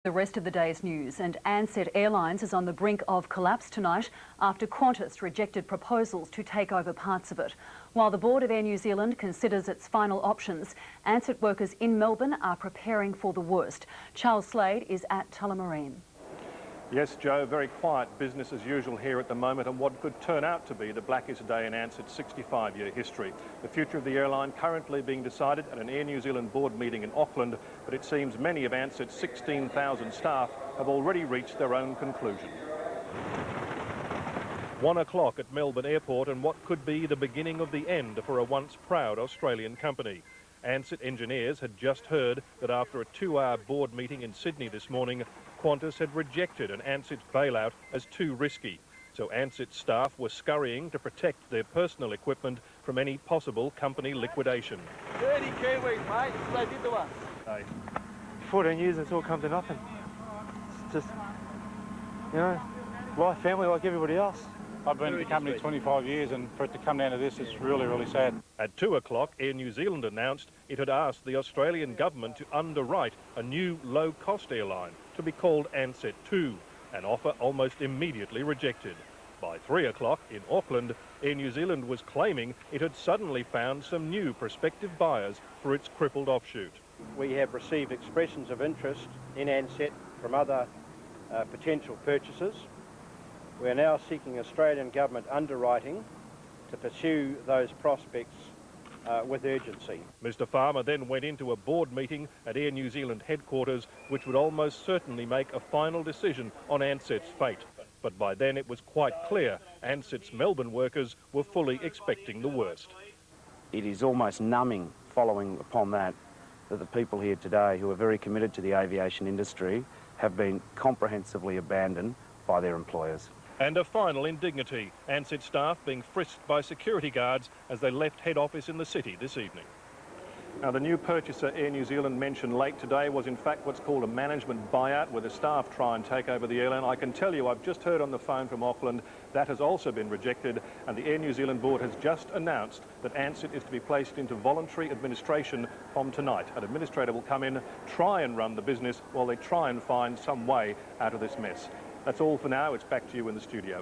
The rest of the day's news, and Ansett Airlines is on the brink of collapse tonight after Qantas rejected proposals to take over parts of it. While the board of Air New Zealand considers its final options, Ansett workers in Melbourne are preparing for the worst. Charles Slade is at Tullamarine. Yes, Joe, very quiet business as usual here at the moment and what could turn out to be the blackest day in Ansett's 65-year history. The future of the airline currently being decided at an Air New Zealand board meeting in Auckland, but it seems many of Ansett's 16,000 staff have already reached their own conclusion. 1 o'clock at Melbourne Airport and what could be the beginning of the end for a once proud Australian company. Ansett engineers had just heard that after a 2-hour board meeting in Sydney this morning, Qantas had rejected an Ansett bailout as too risky. So Ansett staff were scurrying to protect their personal equipment from any possible company liquidation. 30 Kiwis, mate. That's what they did to us. Hey. 14 years and it's all come to nothing. It's just, you know, life, family like everybody else. I've been at the company 25 years and for it to come down to this, it's really, really sad. At 2 o'clock, Air New Zealand announced it had asked the Australian government to underwrite a new low-cost airline to be called Ansett 2, an offer almost immediately rejected. By 3 o'clock in Auckland, Air New Zealand was claiming it had suddenly found some new prospective buyers for its crippled offshoot. We have received expressions of interest in Ansett from other potential purchasers. We are now seeking Australian government underwriting to pursue those prospects with urgency. Mr Farmer then went into a board meeting at Air New Zealand headquarters, which would almost certainly make a final decision on Ansett's fate. But by then it was quite clear Ansett's Melbourne workers were fully expecting the worst. It is almost numbing following upon that the people here today who are very committed to the aviation industry have been comprehensively abandoned by their employers. And a final indignity, Ansett staff being frisked by security guards as they left head office in the city this evening. Now, the new purchaser Air New Zealand mentioned late today was in fact what's called a management buyout, where the staff try and take over the airline. I can tell you, I've just heard on the phone from Auckland, that has also been rejected, and the Air New Zealand board has just announced that Ansett is to be placed into voluntary administration from tonight. An administrator will come in, try and run the business while they try and find some way out of this mess. That's all for now. It's back to you in the studio.